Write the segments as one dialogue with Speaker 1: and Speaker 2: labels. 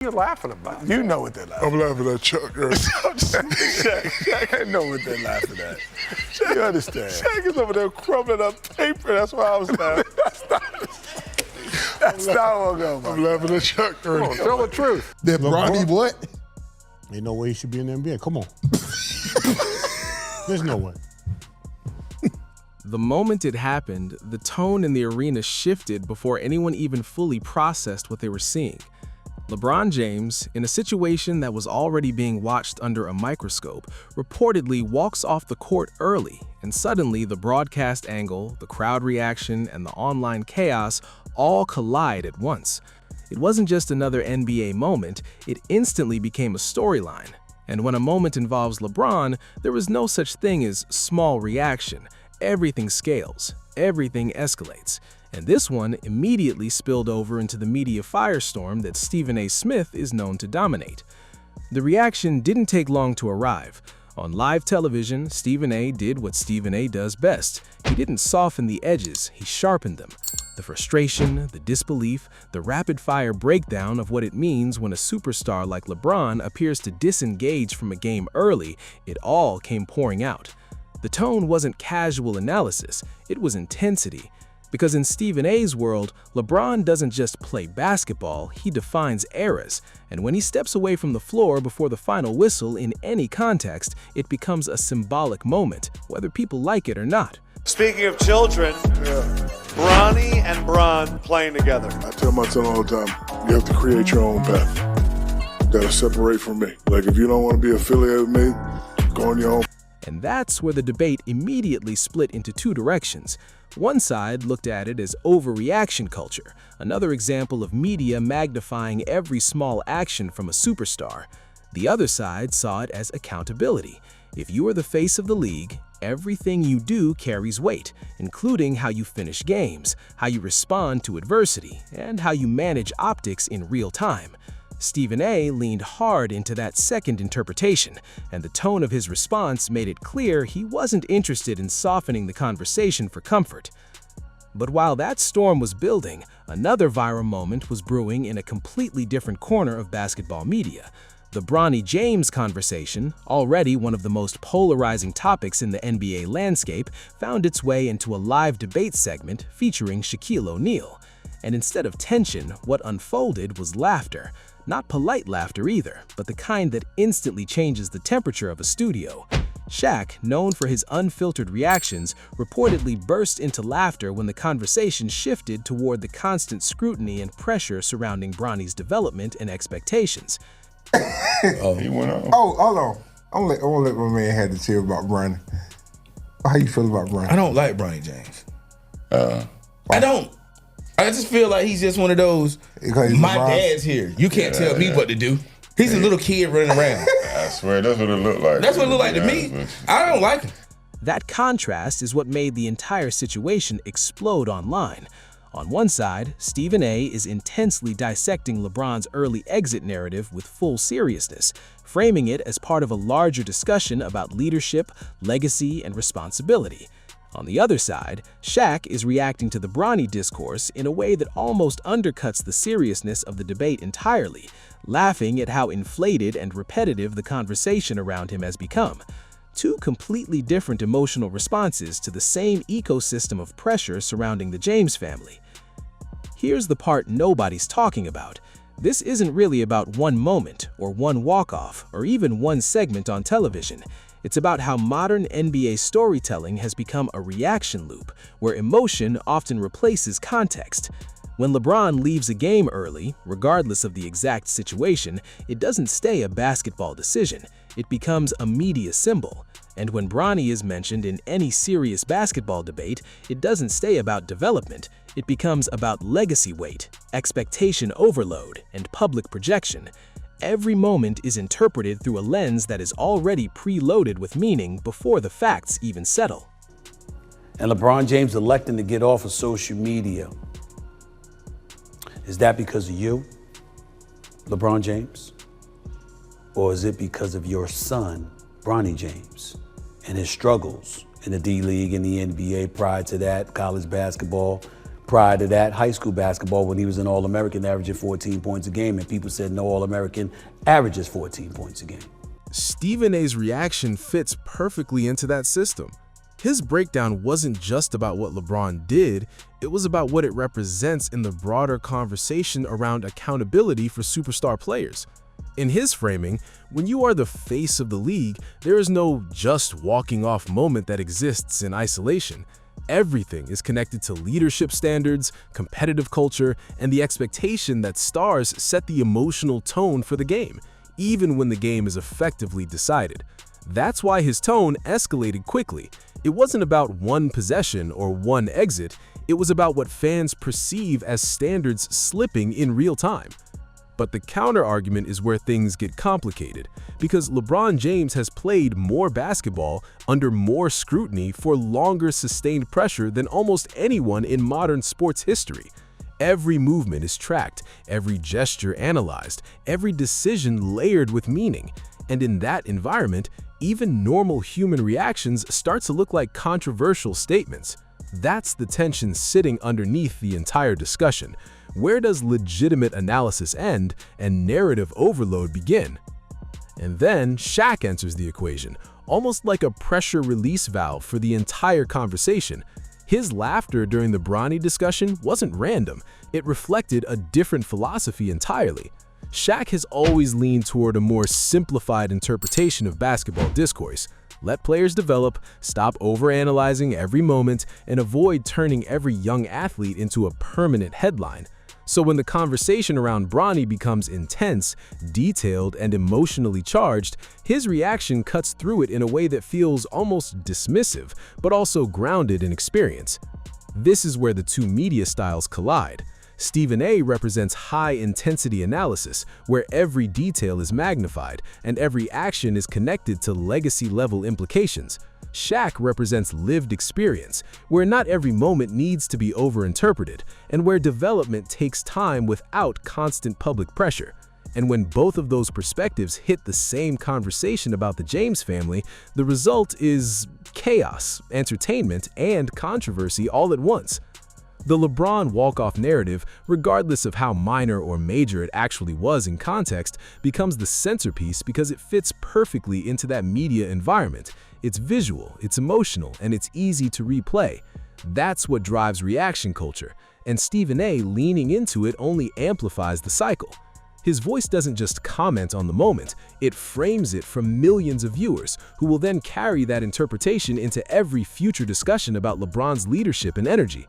Speaker 1: You're laughing about?
Speaker 2: You know what they're laughing at.
Speaker 3: I'm laughing at Chuck.
Speaker 2: Shaq know what they're laughing at. You understand?
Speaker 1: Shaq is over there crumbling up paper. That's why I was laughing.
Speaker 2: That's not what I'm
Speaker 3: I'm laughing at Chuck.
Speaker 1: Come on, tell the truth.
Speaker 4: That Bronny what?
Speaker 5: Ain't no way he should be in the NBA. Come on. There's no way.
Speaker 6: The moment it happened, the tone in the arena shifted before anyone even fully processed what they were seeing. LeBron James, in a situation that was already being watched under a microscope, reportedly walks off the court early, and suddenly the broadcast angle, the crowd reaction, and the online chaos all collide at once. It wasn't just another NBA moment, it instantly became a storyline. And when a moment involves LeBron, there is no such thing as small reaction. Everything scales, everything escalates. And this one immediately spilled over into the media firestorm that Stephen A. Smith is known to dominate. The reaction didn't take long to arrive. On live television, Stephen A. did what Stephen A. does best. He didn't soften the edges, he sharpened them. The frustration, the disbelief, the rapid-fire breakdown of what it means when a superstar like LeBron appears to disengage from a game early, it all came pouring out. The tone wasn't casual analysis, it was intensity. Because in Stephen A.'s world, LeBron doesn't just play basketball, he defines eras. And when he steps away from the floor before the final whistle in any context, it becomes a symbolic moment, whether people like it or not.
Speaker 7: Speaking of children, Bronny and Bron playing together.
Speaker 3: I tell my son all the time, you have to create your own path. You gotta separate from me. Like, if you don't want to be affiliated with me, go on your own.
Speaker 6: And that's where the debate immediately split into two directions. One side looked at it as overreaction culture, another example of media magnifying every small action from a superstar. The other side saw it as accountability. If you are the face of the league, everything you do carries weight, including how you finish games, how you respond to adversity, and how you manage optics in real time. Stephen A. leaned hard into that second interpretation, and the tone of his response made it clear he wasn't interested in softening the conversation for comfort. But while that storm was building, another viral moment was brewing in a completely different corner of basketball media. The Bronny James conversation, already one of the most polarizing topics in the NBA landscape, found its way into a live debate segment featuring Shaquille O'Neal. And instead of tension, what unfolded was laughter. Not polite laughter either, but the kind that instantly changes the temperature of a studio. Shaq, known for his unfiltered reactions, reportedly burst into laughter when the conversation shifted toward the constant scrutiny and pressure surrounding Bronny's development and expectations.
Speaker 3: He went on.
Speaker 4: Oh, hold on. I won't let my man have to tell about Bronny. How you feel about Bronny?
Speaker 8: I don't like Bronny James. I don't. I just feel like he's just one of those, my dad's here. You can't tell me what to do. He's a little kid running around.
Speaker 3: I swear, that's what it looked like.
Speaker 8: That's what it looked like to me. I don't like him.
Speaker 6: That contrast is what made the entire situation explode online. On one side, Stephen A. is intensely dissecting LeBron's early exit narrative with full seriousness, framing it as part of a larger discussion about leadership, legacy, and responsibility. On the other side, Shaq is reacting to the Bronny discourse in a way that almost undercuts the seriousness of the debate entirely, laughing at how inflated and repetitive the conversation around him has become. Two completely different emotional responses to the same ecosystem of pressure surrounding the James family. Here's the part nobody's talking about. This isn't really about one moment, or one walk-off, or even one segment on television. It's about how modern NBA storytelling has become a reaction loop, where emotion often replaces context. When LeBron leaves a game early, regardless of the exact situation, it doesn't stay a basketball decision. It becomes a media symbol. And when Bronny is mentioned in any serious basketball debate, it doesn't stay about development. It becomes about legacy weight, expectation overload, and public projection. Every moment is interpreted through a lens that is already preloaded with meaning before the facts even settle.
Speaker 9: And LeBron James electing to get off of social media, is that because of you, LeBron James? Or is it because of your son, Bronny James, and his struggles in the D-League and the NBA prior to that, college basketball, Prior to that, high school basketball, when he was an All-American averaging 14 points a game, and people said no All-American averages 14 points a game.
Speaker 6: Stephen A's reaction fits perfectly into that system. His breakdown wasn't just about what LeBron did, it was about what it represents in the broader conversation around accountability for superstar players. In his framing, when you are the face of the league, there is no just walking off moment that exists in isolation. Everything is connected to leadership standards, competitive culture, and the expectation that stars set the emotional tone for the game, even when the game is effectively decided. That's why his tone escalated quickly. It wasn't about one possession or one exit, it was about what fans perceive as standards slipping in real time. But the counter-argument is where things get complicated, because LeBron James has played more basketball under more scrutiny for longer sustained pressure than almost anyone in modern sports history. Every movement is tracked, every gesture analyzed, every decision layered with meaning. And in that environment, even normal human reactions start to look like controversial statements. That's the tension sitting underneath the entire discussion. Where does legitimate analysis end and narrative overload begin? And then Shaq enters the equation, almost like a pressure release valve for the entire conversation. His laughter during the Bronny discussion wasn't random, it reflected a different philosophy entirely. Shaq has always leaned toward a more simplified interpretation of basketball discourse. Let players develop, stop overanalyzing every moment, and avoid turning every young athlete into a permanent headline. So when the conversation around Bronny becomes intense, detailed, and emotionally charged, his reaction cuts through it in a way that feels almost dismissive, but also grounded in experience. This is where the two media styles collide. Stephen A represents high-intensity analysis, where every detail is magnified and every action is connected to legacy-level implications. Shaq represents lived experience, where not every moment needs to be overinterpreted, and where development takes time without constant public pressure. And when both of those perspectives hit the same conversation about the James family, the result is chaos, entertainment, and controversy all at once. The LeBron walk-off narrative, regardless of how minor or major it actually was in context, becomes the centerpiece because it fits perfectly into that media environment. It's visual, it's emotional, and it's easy to replay. That's what drives reaction culture, and Stephen A leaning into it only amplifies the cycle. His voice doesn't just comment on the moment, it frames it for millions of viewers, who will then carry that interpretation into every future discussion about LeBron's leadership and energy.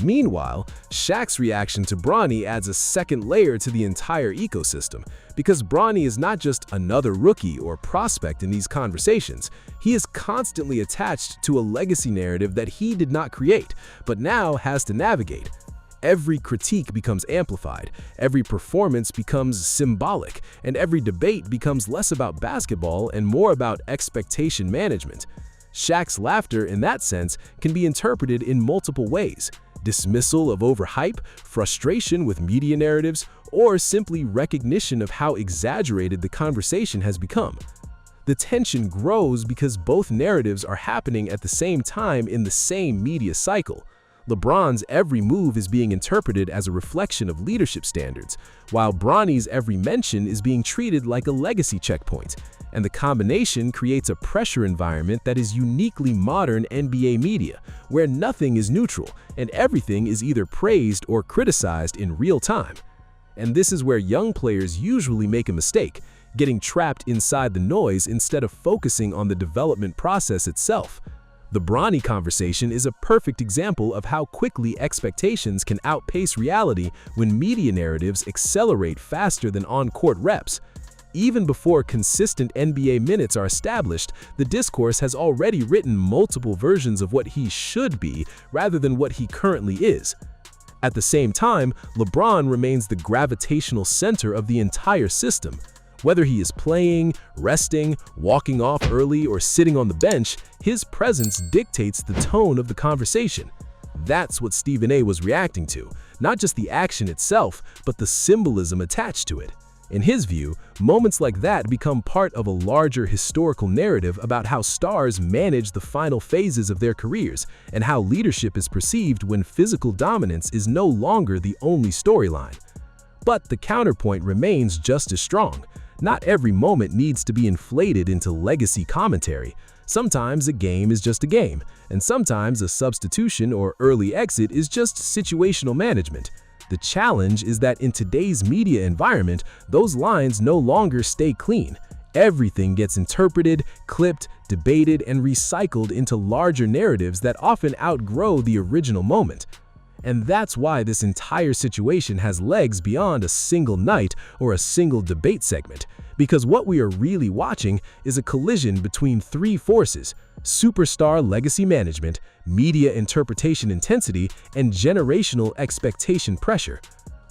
Speaker 6: Meanwhile, Shaq's reaction to Bronny adds a second layer to the entire ecosystem, because Bronny is not just another rookie or prospect in these conversations. He is constantly attached to a legacy narrative that he did not create, but now has to navigate. Every critique becomes amplified, every performance becomes symbolic, and every debate becomes less about basketball and more about expectation management. Shaq's laughter, in that sense, can be interpreted in multiple ways: dismissal of overhype, frustration with media narratives, or simply recognition of how exaggerated the conversation has become. The tension grows because both narratives are happening at the same time in the same media cycle. LeBron's every move is being interpreted as a reflection of leadership standards, while Bronny's every mention is being treated like a legacy checkpoint. And the combination creates a pressure environment that is uniquely modern NBA media, where nothing is neutral and everything is either praised or criticized in real time. And this is where young players usually make a mistake, getting trapped inside the noise instead of focusing on the development process itself. The Bronny conversation is a perfect example of how quickly expectations can outpace reality when media narratives accelerate faster than on-court reps. Even before consistent NBA minutes are established, the discourse has already written multiple versions of what he should be rather than what he currently is. At the same time, LeBron remains the gravitational center of the entire system. Whether he is playing, resting, walking off early, or sitting on the bench, his presence dictates the tone of the conversation. That's what Stephen A was reacting to, not just the action itself, but the symbolism attached to it. In his view, moments like that become part of a larger historical narrative about how stars manage the final phases of their careers and how leadership is perceived when physical dominance is no longer the only storyline. But the counterpoint remains just as strong. Not every moment needs to be inflated into legacy commentary. Sometimes a game is just a game, and sometimes a substitution or early exit is just situational management. The challenge is that in today's media environment, those lines no longer stay clean. Everything gets interpreted, clipped, debated, and recycled into larger narratives that often outgrow the original moment. And that's why this entire situation has legs beyond a single night or a single debate segment, because what we are really watching is a collision between three forces: superstar legacy management, media interpretation intensity, and generational expectation pressure.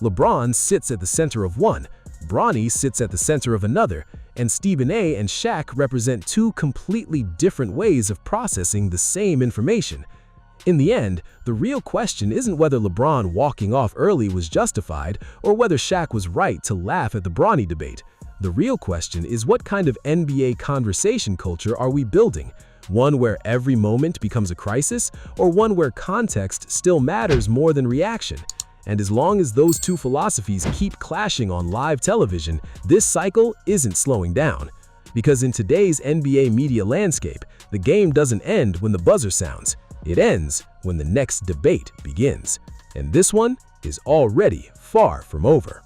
Speaker 6: LeBron sits at the center of one, Bronny sits at the center of another, and Stephen A. and Shaq represent two completely different ways of processing the same information. In the end, the real question isn't whether LeBron walking off early was justified or whether Shaq was right to laugh at the Bronny debate. The real question is, what kind of NBA conversation culture are we building? One where every moment becomes a crisis, or one where context still matters more than reaction? And as long as those two philosophies keep clashing on live television, this cycle isn't slowing down. Because in today's NBA media landscape, the game doesn't end when the buzzer sounds. It ends when the next debate begins. And this one is already far from over.